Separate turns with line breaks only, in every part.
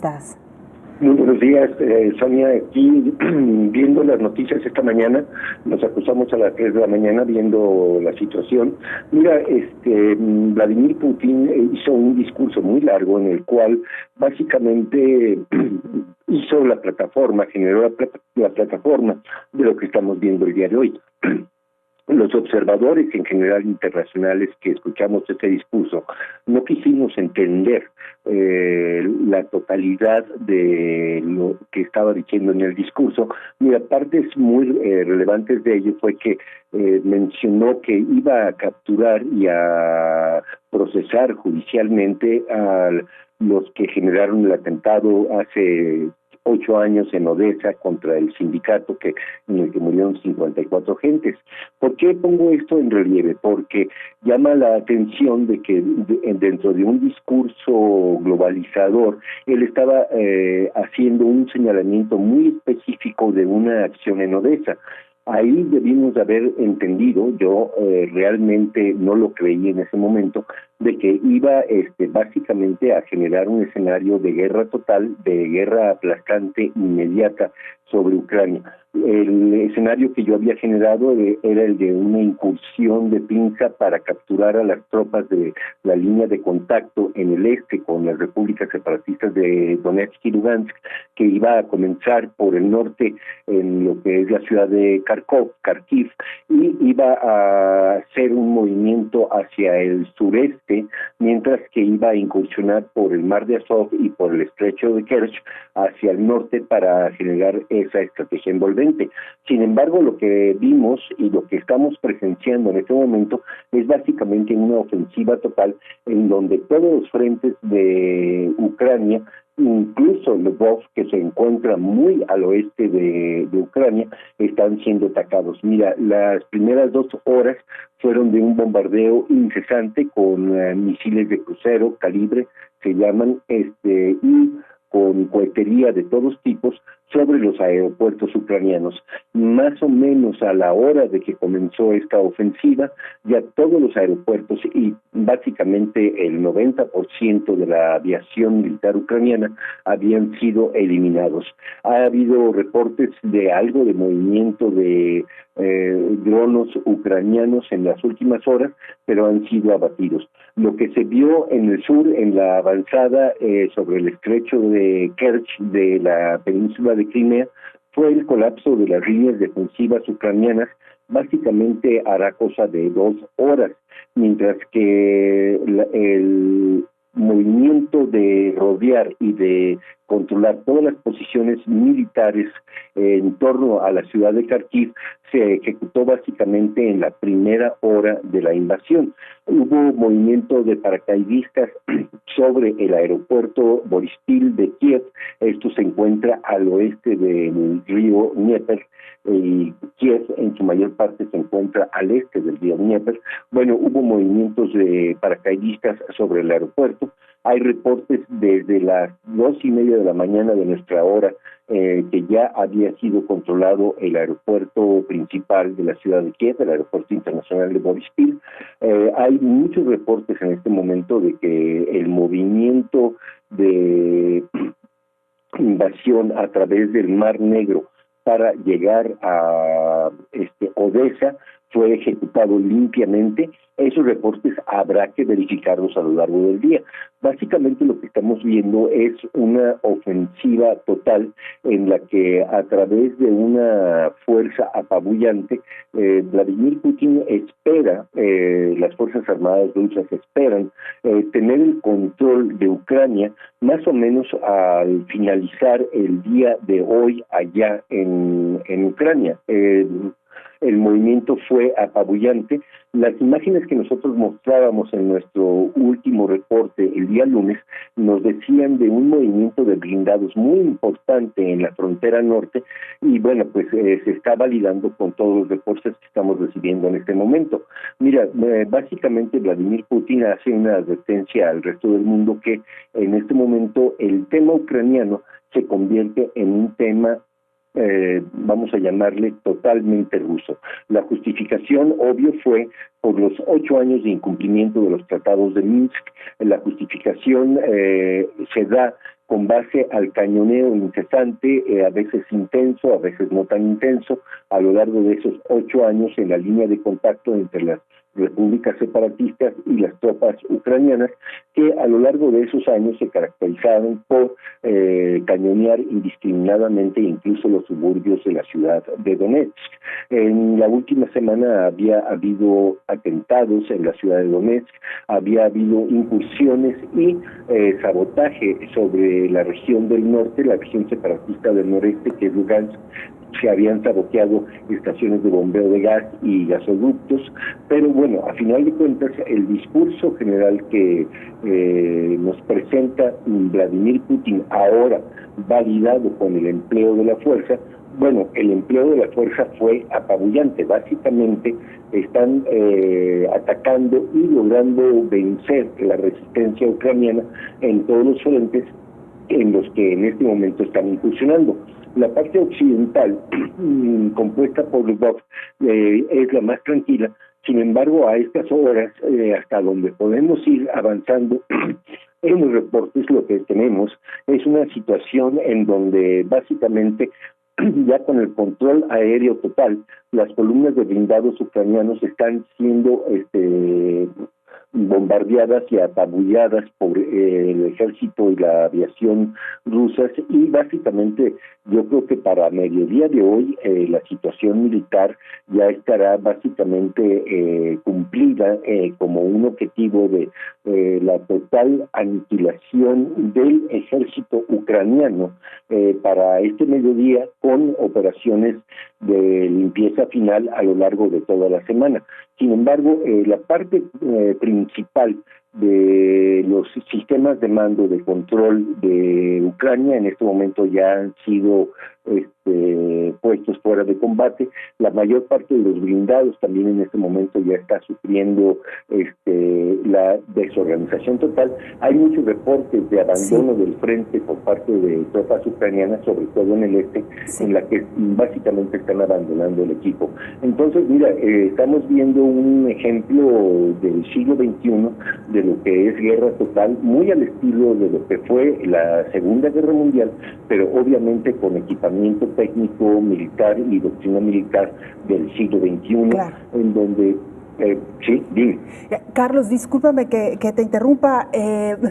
estás?
Muy buenos días, Sonia. Aquí viendo las noticias esta mañana, nos acostamos a las 3 de la mañana viendo la situación. Mira, Vladimir Putin hizo un discurso muy largo en el cual básicamente hizo la plataforma, generó la plataforma de lo que estamos viendo el día de hoy. Los observadores en general internacionales que escuchamos este discurso no quisimos entender la totalidad de lo que estaba diciendo en el discurso. Mira, partes muy relevantes de ello fue que mencionó que iba a capturar y a procesar judicialmente a los que generaron el atentado hace 8 años en Odessa contra el sindicato en el que murieron 54 gentes. ¿Por qué pongo esto en relieve? Porque llama la atención de que dentro de un discurso globalizador, él estaba haciendo un señalamiento muy específico de una acción en Odessa. Ahí debimos haber entendido, yo realmente no lo creí en ese momento, de que iba básicamente a generar un escenario de guerra total, de guerra aplastante inmediata sobre Ucrania. El escenario que yo había generado era el de una incursión de pinza para capturar a las tropas de la línea de contacto en el este con las repúblicas separatistas de Donetsk y Lugansk, que iba a comenzar por el norte en lo que es la ciudad de Kharkiv, y iba a hacer un movimiento hacia el sureste, mientras que iba a incursionar por el mar de Azov y por el estrecho de Kerch hacia el norte para generar esa estrategia envolvente. Sin embargo, lo que vimos y lo que estamos presenciando en este momento es básicamente una ofensiva total en donde todos los frentes de Ucrania, incluso Lvov, que se encuentra muy al oeste de Ucrania, están siendo atacados. Mira, las primeras 2 horas fueron de un bombardeo incesante con misiles de crucero, calibre, se llaman, y con cohetería de todos tipos sobre los aeropuertos ucranianos. Más o menos a la hora de que comenzó esta ofensiva, ya todos los aeropuertos y básicamente el 90% de la aviación militar ucraniana habían sido eliminados. Ha habido reportes de algo de movimiento de drones ucranianos en las últimas horas, pero han sido abatidos. Lo que se vio en el sur, en la avanzada sobre el estrecho de Kerch de la península de Crimea, fue el colapso de las líneas defensivas ucranianas. Básicamente hará cosa de 2 horas, mientras que el movimiento de rodear y de controlar todas las posiciones militares en torno a la ciudad de Kharkiv se ejecutó básicamente en la primera hora de la invasión. Hubo movimiento de paracaidistas sobre el aeropuerto Boryspil de Kiev. Esto se encuentra al oeste del río Dnieper, y Kiev en su mayor parte se encuentra al este del río Dnieper. Bueno, hubo movimientos de paracaidistas sobre el aeropuerto. Hay reportes desde las 2:30 de la mañana de nuestra hora que ya había sido controlado el aeropuerto principal de la ciudad de Kiev, el aeropuerto internacional de Boryspil. Hay muchos reportes en este momento de que el movimiento de invasión a través del Mar Negro para llegar a Odessa fue ejecutado limpiamente. Esos reportes habrá que verificarlos a lo largo del día. Básicamente lo que estamos viendo es una ofensiva total en la que a través de una fuerza apabullante, Vladimir Putin espera, las Fuerzas Armadas rusas esperan tener el control de Ucrania más o menos al finalizar el día de hoy allá en Ucrania. El movimiento fue apabullante. Las imágenes que nosotros mostrábamos en nuestro último reporte el día lunes nos decían de un movimiento de blindados muy importante en la frontera norte y bueno, pues se está validando con todos los reportes que estamos recibiendo en este momento. Mira, básicamente Vladimir Putin hace una advertencia al resto del mundo que en este momento el tema ucraniano se convierte en un tema vamos a llamarle totalmente ruso. La justificación, obvio, fue por los 8 años de incumplimiento de los tratados de Minsk. La justificación se da con base al cañoneo incesante, a veces intenso, a veces no tan intenso, a lo largo de esos 8 años en la línea de contacto entre las repúblicas separatistas y las tropas ucranianas, que a lo largo de esos años se caracterizaron por cañonear indiscriminadamente incluso los suburbios de la ciudad de Donetsk. En la última semana había habido atentados en la ciudad de Donetsk, había habido incursiones y sabotaje sobre la región del norte, la región separatista del noreste, que es Lugansk. Se habían saboteado estaciones de bombeo de gas y gasoductos, pero bueno, a final de cuentas, el discurso general que nos presenta Vladimir Putin ahora, validado con el empleo de la fuerza, bueno, el empleo de la fuerza fue apabullante. Básicamente están atacando y logrando vencer la resistencia ucraniana en todos los frentes en los que en este momento están incursionando. La parte occidental, compuesta por Lvov, es la más tranquila. Sin embargo, a estas horas, hasta donde podemos ir avanzando en los reportes, lo que tenemos es una situación en donde básicamente, ya con el control aéreo total, las columnas de blindados ucranianos están siendo bombardeadas y apabulladas por el ejército y la aviación rusas, y básicamente yo creo que para mediodía de hoy la situación militar ya estará básicamente cumplida como un objetivo de la total aniquilación del ejército ucraniano para este mediodía, con operaciones de limpieza final a lo largo de toda la semana. Sin embargo, la parte principal de los sistemas de mando de control de Ucrania en este momento ya han sido puestos fuera de combate. La mayor parte de los blindados también en este momento ya está sufriendo la desorganización total. Hay muchos reportes de abandono del frente por parte de tropas ucranianas, sobre todo en el este, en la que básicamente están abandonando el equipo. Entonces, mira, estamos viendo un ejemplo del siglo XXI de lo que es guerra total, muy al estilo de lo que fue la Segunda Guerra Mundial, pero obviamente con equipamiento técnico, militar y doctrina militar del siglo XXI, claro, en donde sí, dime.
Carlos, discúlpame que te interrumpa,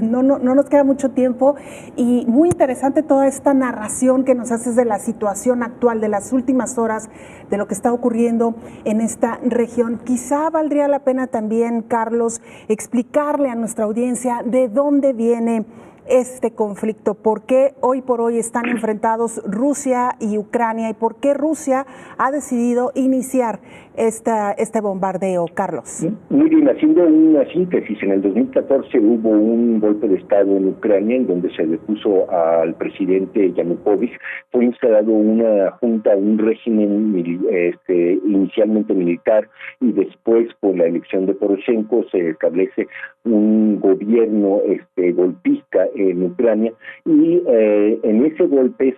no nos queda mucho tiempo, y muy interesante toda esta narración que nos haces de la situación actual, de las últimas horas, de lo que está ocurriendo en esta región. Quizá valdría la pena también, Carlos, explicarle a nuestra audiencia de dónde viene este conflicto, por qué hoy por hoy están enfrentados Rusia y Ucrania, y por qué Rusia ha decidido iniciar este bombardeo, Carlos.
Muy bien, haciendo una síntesis, en el 2014 hubo un golpe de Estado en Ucrania en donde se depuso al presidente Yanukovych. Fue instalado una junta, un régimen inicialmente militar, y después, con la elección de Poroshenko, se establece un gobierno golpista en Ucrania, y en ese golpe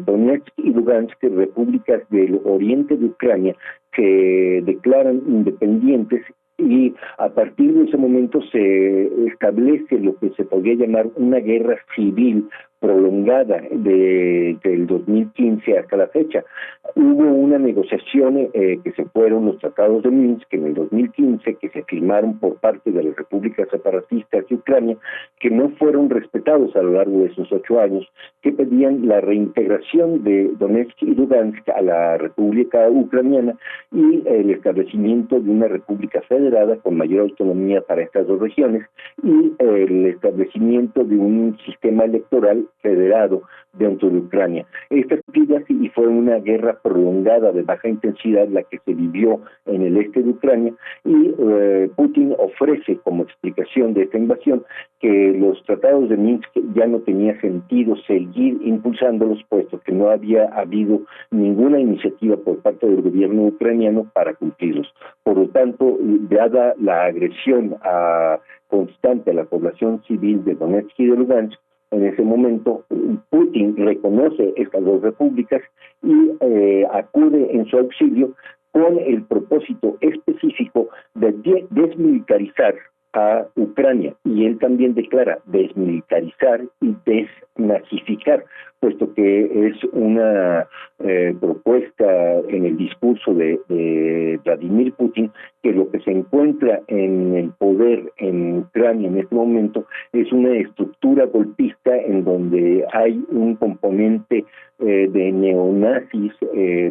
Donetsk y Lugansk, repúblicas del oriente de Ucrania, se declaran independientes, y a partir de ese momento se establece lo que se podría llamar una guerra civil prolongada del 2015 hasta la fecha. Hubo una negociación que se fueron los tratados de Minsk en el 2015, que se firmaron por parte de las repúblicas separatistas de Ucrania, que no fueron respetados a lo largo de esos 8 años, que pedían la reintegración de Donetsk y Lugansk a la República Ucraniana y el establecimiento de una república federada con mayor autonomía para estas dos regiones, y el establecimiento de un sistema electoral federado dentro de Ucrania. Estas vidas, y fue una guerra prolongada de baja intensidad la que se vivió en el este de Ucrania, y Putin ofrece como explicación de esta invasión que los tratados de Minsk ya no tenía sentido seguir impulsándolos, puesto que no había habido ninguna iniciativa por parte del gobierno ucraniano para cumplirlos. Por lo tanto, dada la agresión constante a la población civil de Donetsk y de Lugansk, en ese momento Putin reconoce estas dos repúblicas y acude en su auxilio con el propósito específico de desmilitarizar a Ucrania, y él también declara desmilitarizar y desnazificar, puesto que es una propuesta en el discurso de Vladimir Putin, que lo que se encuentra en el poder en Ucrania en este momento es una estructura golpista en donde hay un componente de neonazis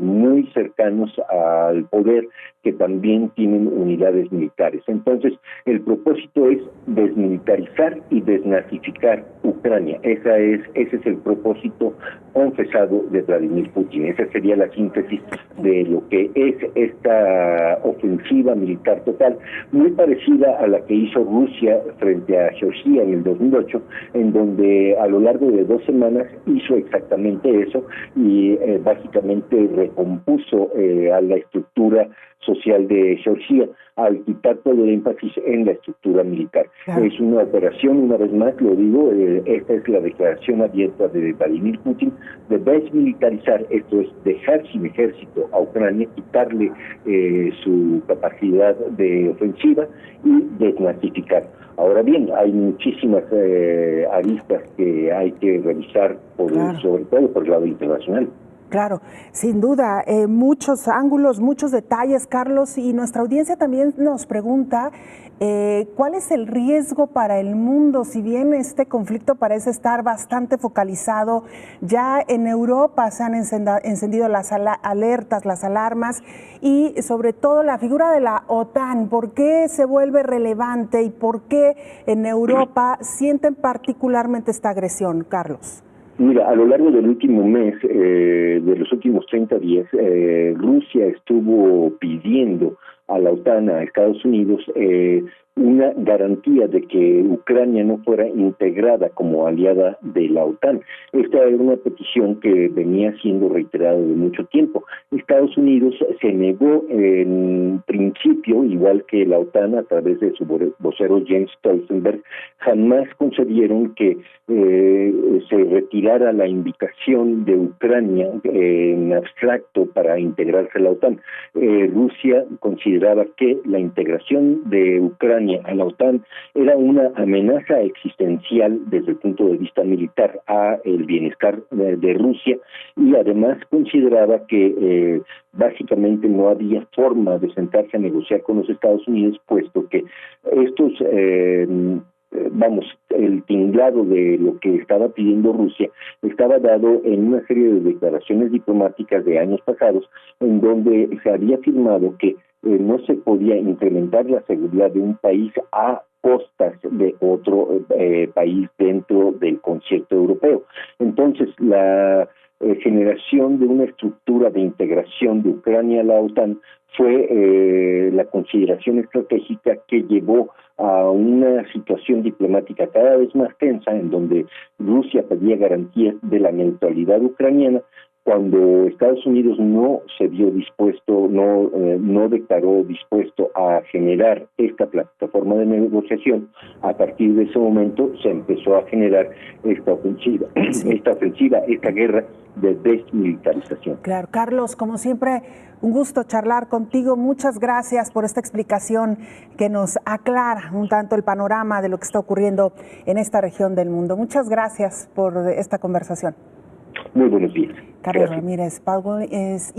muy cercanos al poder, que también tienen unidades militares. Entonces, el propósito es desmilitarizar y desnazificar Ucrania. Ese es el propósito confesado de Vladimir Putin. Esa sería la síntesis de lo que es esta ofensiva militar total, muy parecida a la que hizo Rusia frente a Georgia en el 2008, en donde a lo largo de 2 semanas hizo exactamente eso y básicamente recompuso a la estructura social de Georgia al quitar todo el énfasis en la estructura militar. Claro. Es una operación, una vez más lo digo, esta es la declaración abierta de Vladimir Putin de desmilitarizar, esto es dejar sin ejército a Ucrania, quitarle su capacidad de ofensiva y desnazificar. Ahora bien, hay muchísimas aristas que hay que revisar, claro, sobre todo por el lado internacional.
Claro, sin duda, muchos ángulos, muchos detalles, Carlos, y nuestra audiencia también nos pregunta cuál es el riesgo para el mundo, si bien este conflicto parece estar bastante focalizado, ya en Europa se han encendido las alertas, las alarmas, y sobre todo la figura de la OTAN. ¿Por qué se vuelve relevante y por qué en Europa sienten particularmente esta agresión, Carlos?
Mira, a lo largo del último mes, de los últimos 30 días, Rusia estuvo pidiendo a la OTAN, a Estados Unidos, una garantía de que Ucrania no fuera integrada como aliada de la OTAN. Esta era una petición que venía siendo reiterada de mucho tiempo. Estados Unidos se negó en principio, igual que la OTAN a través de su vocero Jens Stoltenberg, jamás concedieron que se retirara la invitación de Ucrania en abstracto para integrarse a la OTAN. Rusia consideraba que la integración de Ucrania a la OTAN era una amenaza existencial desde el punto de vista militar a el bienestar de Rusia, y además consideraba que básicamente no había forma de sentarse a negociar con los Estados Unidos, puesto que estos el tinglado de lo que estaba pidiendo Rusia estaba dado en una serie de declaraciones diplomáticas de años pasados, en donde se había afirmado que no se podía incrementar la seguridad de un país a costas de otro país dentro del concierto europeo. Entonces, la generación de una estructura de integración de Ucrania a la OTAN fue la consideración estratégica que llevó a una situación diplomática cada vez más tensa, en donde Rusia pedía garantías de la neutralidad ucraniana, cuando Estados Unidos no se vio dispuesto, no declaró dispuesto a generar esta plataforma de negociación. A partir de ese momento se empezó a generar esta ofensiva, esta guerra de desmilitarización.
Claro, Carlos, como siempre, un gusto charlar contigo. Muchas gracias por esta explicación que nos aclara un tanto el panorama de lo que está ocurriendo en esta región del mundo. Muchas gracias por esta conversación.
Muy buenos días.
Carlos Ramírez Powell es